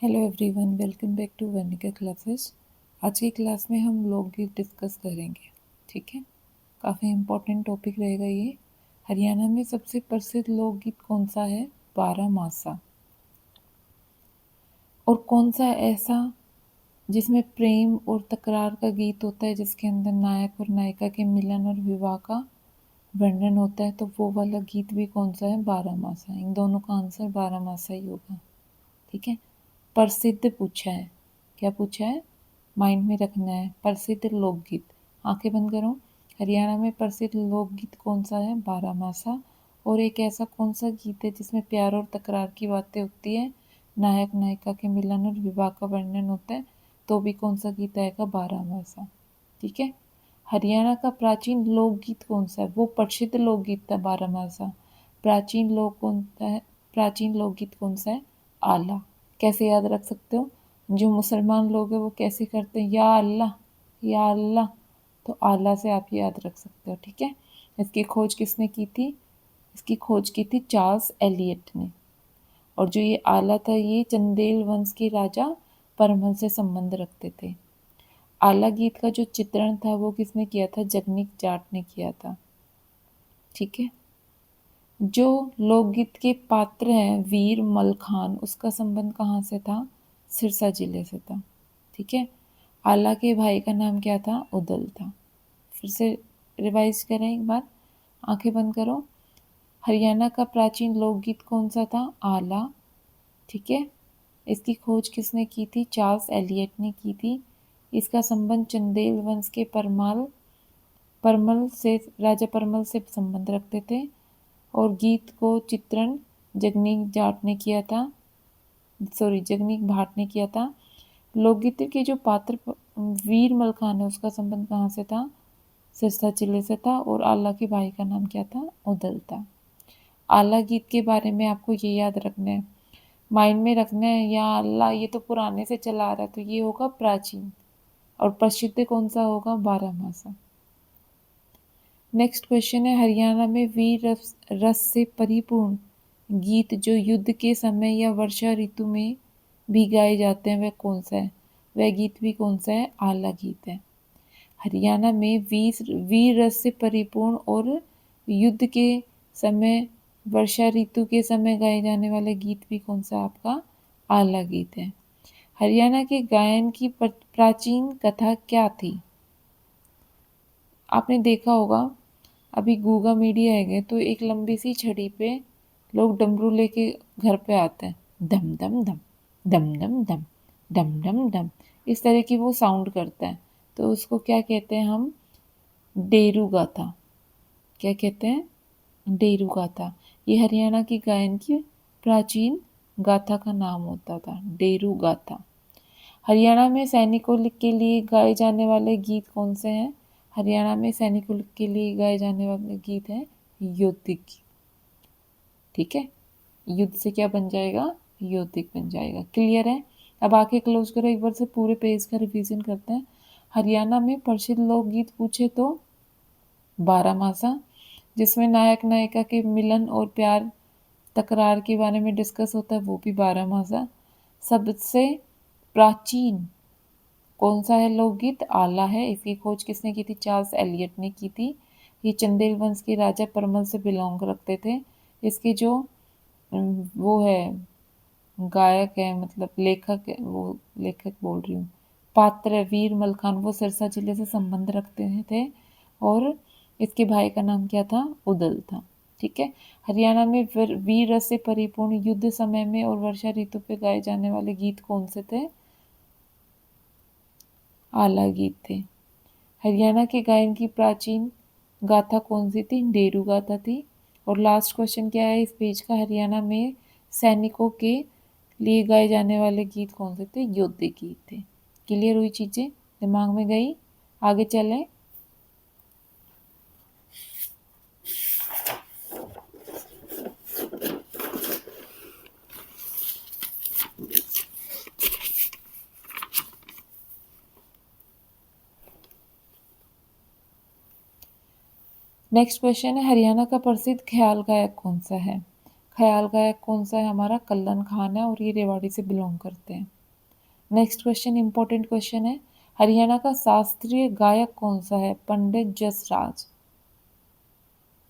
Hello everyone, welcome back to Varnika classes. आज की class में हम लोकगीत डिस्कस करेंगे। ठीक है, काफ़ी इम्पोर्टेंट टॉपिक रहेगा ये। हरियाणा में सबसे प्रसिद्ध लोकगीत कौन सा है? बारहमासा। और कौन सा ऐसा जिसमें प्रेम और तकरार का गीत होता है, जिसके अंदर नायक और नायिका के मिलन और विवाह का वर्णन होता है, तो वो वाला गीत भी कौन सा है? बारहमासा। इन दोनों का आंसर बारहमासा ही होगा। ठीक है, प्रसिद्ध पूछा है। क्या पूछा है? माइंड में रखना है। प्रसिद्ध लोकगीत। आंखें बंद करो। हरियाणा में प्रसिद्ध लोकगीत कौन सा है? बारहमासा। और एक ऐसा कौन सा गीत है जिसमें प्यार और तकरार की बातें होती है, नायक नायिका के मिलन और विवाह का वर्णन होता है, तो भी कौन सा गीत आएगा? बारहमासा। ठीक है। हरियाणा का प्राचीन लोकगीत कौन सा है? वो प्रसिद्ध लोकगीत था बारहमासा। प्राचीन लोकगीत कौन सा है? आला। कैसे याद रख सकते हो? जो मुसलमान लोग हैं वो कैसे करते हैं? या अल्लाह, या अल्लाह। तो आला से आप याद रख सकते हो। ठीक है। इसकी खोज किसने की थी? इसकी खोज की थी चार्ल्स एलियट ने। और जो ये आला था, ये चंदेल वंश के राजा परमल से संबंध रखते थे। आला गीत का जो चित्रण था वो किसने किया था? जगनीक जाट ने किया था। ठीक है। जो लोकगीत के पात्र हैं वीर मलखान, उसका संबंध कहाँ से था? सिरसा जिले से था। ठीक है। आला के भाई का नाम क्या था? उदल था। फिर से रिवाइज करें एक बार। आंखें बंद करो। हरियाणा का प्राचीन लोकगीत कौन सा था? आला। ठीक है। इसकी खोज किसने की थी? चार्ल्स एलियट ने की थी। इसका संबंध चंदेल वंश के परमल से, राजा परमल से संबंध रखते थे। और गीत को चित्रण जगनीक भाट ने किया था। लोकगीत के जो पात्र वीर मलखान है, उसका संबंध कहाँ से था? सिरसा जिले से था। और आला के भाई का नाम क्या था? उदल था। आला गीत के बारे में आपको ये याद रखना है, माइंड में रखना है। या अल्लाह, ये तो पुराने से चला आ रहा है, तो ये होगा प्राचीन। और प्रसिद्ध कौन सा होगा? बारहमासा। नेक्स्ट क्वेश्चन है, हरियाणा में वीर रस से परिपूर्ण गीत जो युद्ध के समय या वर्षा ऋतु में भी गाए जाते हैं, वह कौन सा है? वह गीत भी कौन सा है? आला गीत है। हरियाणा में वीर रस से परिपूर्ण और युद्ध के समय, वर्षा ऋतु के समय गाए जाने वाले गीत भी कौन सा? आपका आला गीत है। हरियाणा के गायन की प्राचीन कथा क्या थी? आपने देखा होगा, अभी गूगा मीडिया है तो एक लंबी सी छड़ी पे लोग डमरू लेके घर पे आते हैं। दम दम दम, दम दम दम, डम डम डम, इस तरह की वो साउंड करता है। तो उसको क्या कहते हैं हम? डेरू गाथा। क्या कहते हैं? डेरू गाथा। ये हरियाणा की गायन की प्राचीन गाथा का नाम होता था, डेरू गाथा। हरियाणा में सैनिकों के लिए गाए जाने वाले गीत कौन से हैं? हरियाणा में सैनिकों के लिए गाए जाने वाले गीत हैं योद्धिक। ठीक है। युद्ध से क्या बन जाएगा? योद्धिक बन जाएगा। क्लियर है? अब आंखें क्लोज करो, एक बार से पूरे पेज का रिवीजन करते हैं। हरियाणा में प्रसिद्ध लोकगीत पूछे तो बारहमासा, जिसमें नायक नायिका के मिलन और प्यार तकरार के बारे में डिस्कस होता है, वो भी बारहमासा। सबसे प्राचीन कौन सा है लोकगीत? आला है। इसकी खोज किसने की थी? चार्ल्स एलियट ने की थी। ये चंदेल वंश के राजा परमल से बिलोंग रखते थे। इसके जो वो है गायक है, मतलब लेखक है, वो लेखक बोल रही हूँ, पात्र है वीर मलखान, वो सिरसा जिले से संबंध रखते थे। और इसके भाई का नाम क्या था? उदल था। ठीक है। हरियाणा में वीर रस से परिपूर्ण युद्ध समय में और वर्षा ऋतु पे गाए जाने वाले गीत कौन से थे? आला गीत थे। हरियाणा के गायन की प्राचीन गाथा कौन सी थी? डेरू गाथा थी। और लास्ट क्वेश्चन क्या है इस पेज का? हरियाणा में सैनिकों के लिए गाए जाने वाले गीत कौन से थे? योद्धे गीत थे। क्लियर हुई चीजें? दिमाग में गई? आगे चलें। नेक्स्ट क्वेश्चन है, हरियाणा का प्रसिद्ध ख्याल गायक कौन सा है? ख्याल गायक कौन सा है हमारा? कल्लन खान है और ये रेवाड़ी से बिलोंग करते हैं। नेक्स्ट क्वेश्चन इंपॉर्टेंट क्वेश्चन है, हरियाणा का शास्त्रीय गायक कौन सा है? पंडित जसराज।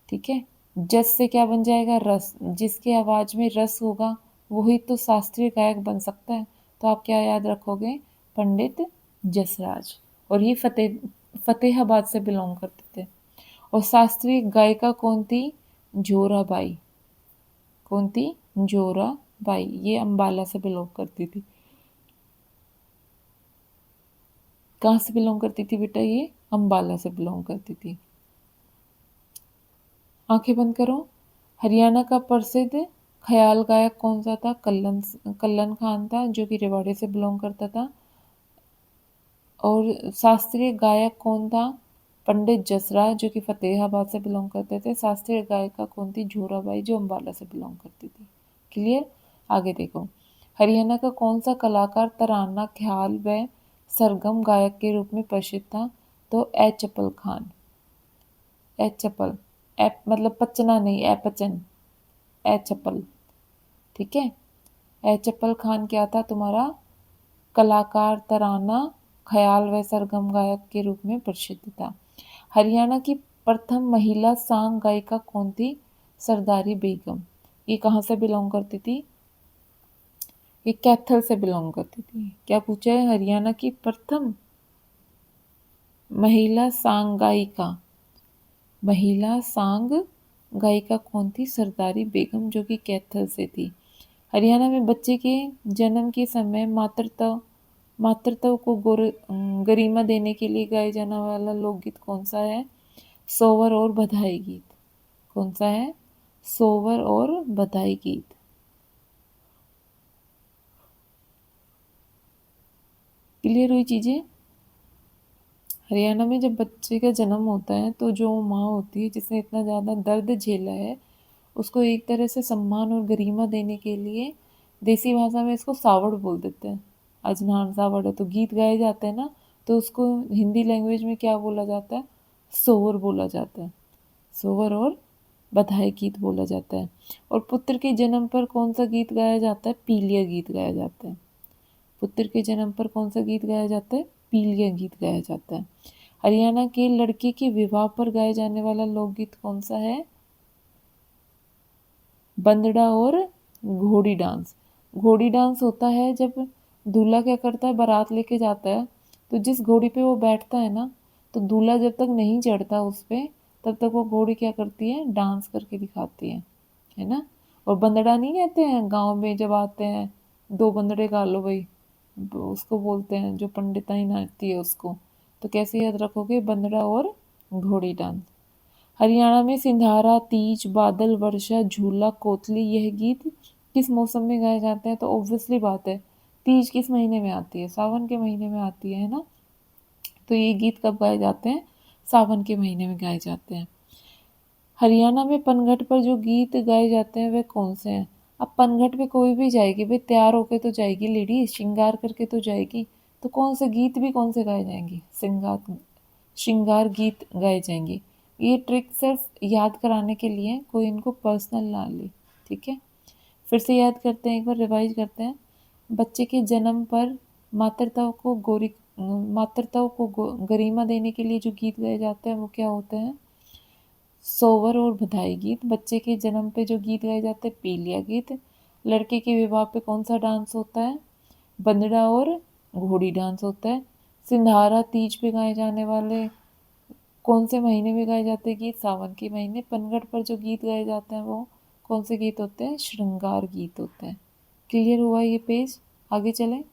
ठीक है, जस से क्या बन जाएगा? रस। जिसकी आवाज में रस होगा वही तो शास्त्रीय गायक बन सकता है। तो आप क्या याद रखोगे? पंडित जसराज। और ये फतेहाबाद से बिलोंग करते थे। और शास्त्रीय गायिका कौन थी? जोराबाई। कौन थी? जोराबाई। ये अंबाला से बिलोंग करती थी। कहाँ से बिलोंग करती थी बेटा? ये अंबाला से बिलोंग करती थी। आंखें बंद करो। हरियाणा का प्रसिद्ध ख्याल गायक कौन सा था? कल्लन खान था, जो कि रेवाड़ी से बिलोंग करता था। और शास्त्रीय गायक कौन था? पंडित जसराज, जो कि फतेहाबाद से बिलोंग करते थे। शास्त्रीय गायिका कौन थी? जोराबाई, जो अम्बाला से बिलोंग करती थी। क्लियर? आगे देखो, हरियाणा का कौन सा कलाकार तराना, ख्याल व सरगम गायक के रूप में प्रसिद्ध था? तो चपल खान। चपल, एप मतलब पचना नहीं, पचन, चपल। ठीक है, चपल खान क्या था तुम्हारा? कलाकार, तराना, ख्याल व सरगम गायक के रूप में प्रसिद्ध था। हरियाणा की प्रथम महिला सांग गायिका कौन थी? सरदारी बेगम। ये कहाँ से बिलोंग करती थी? ये कैथल से बिलोंग करती थी। क्या पूछा है? हरियाणा की प्रथम महिला सांग गायिका, महिला सांग गायिका कौन थी? सरदारी बेगम, जो कि कैथल से थी। हरियाणा में बच्चे के जन्म के समय मातृत्व को गरिमा देने के लिए गाया जाने वाला लोकगीत कौन सा है? सोवर और बधाई गीत। कौन सा है? सोवर और बधाई गीत। क्लियर हुई चीजें? हरियाणा में जब बच्चे का जन्म होता है तो जो माँ होती है जिसने इतना ज़्यादा दर्द झेला है, उसको एक तरह से सम्मान और गरिमा देने के लिए देसी भाषा में इसको सावड़ बोल देते हैं। अजनान सावड़ है तो गीत गाए जाते हैं ना, तो उसको हिंदी लैंग्वेज में क्या बोला जाता है? सोवर बोला जाता है। सोवर और बधाई गीत बोला जाता है। और पुत्र के जन्म पर कौन सा गीत गाया जाता है? पीलिया गीत गाया जाता है। पुत्र के जन्म पर कौन सा गीत गाया जाता है? पीलिया गीत गाया जाता है। हरियाणा के लड़के के विवाह पर गाया जाने वाला लोकगीत कौन सा है? बंदड़ा और घोड़ी डांस। घोड़ी डांस होता है जब दूल्हा क्या करता है, बारात लेके जाता है, तो जिस घोड़ी पे वो बैठता है ना, तो दूल्हा जब तक नहीं चढ़ता उस पे, तब तक वो घोड़ी क्या करती है? डांस करके दिखाती है ना। और बंदड़ा नहीं कहते हैं गांव में जब आते हैं, दो बंदड़े गा लो भाई, उसको बोलते हैं, जो पंडिताई नाचती है उसको। तो कैसे याद रखोगे? बंदड़ा और घोड़ी डांस। हरियाणा में सिंधारा, तीज, बादल, वर्षा, झूला, कोतली, यह गीत किस मौसम में गाए जाते हैं? तो ऑब्वियसली बात है, तीज किस महीने में आती है? सावन के महीने में आती है ना। तो ये गीत कब गाए जाते हैं? सावन के महीने में गाए जाते हैं। हरियाणा में पनघट पर जो गीत गाए जाते हैं वे कौन से हैं? अब पनघट पे कोई भी जाएगी भाई, तैयार होके तो जाएगी लेडी, श्रृंगार करके तो जाएगी, तो कौन से गीत भी कौन से गाए जाएंगे? श्रृंगार गीत गाए जाएंगे। ये ट्रिक सिर्फ याद कराने के लिए, कोई इनको पर्सनल ना ले। ठीक है, फिर से याद करते हैं, एक बार रिवाइज करते हैं। बच्चे के जन्म पर मातृत्व को गरिमा देने के लिए जो गीत गाए जाते हैं वो क्या होते हैं? सोवर और बधाई गीत। बच्चे के जन्म पे जो गीत गाए जाते हैं, पीलिया गीत। लड़के के विवाह पे कौन सा डांस होता है? बंदड़ा और घोड़ी डांस होता है। सिंधारा, तीज पे गाए जाने वाले कौन से महीने में गाए जाते हैं गीत? सावन के महीने। पनघट पर जो गीत गाए जाते हैं वो कौन से गीत होते हैं? श्रृंगार गीत होते हैं। क्लियर हुआ ये पेज? आगे चलें।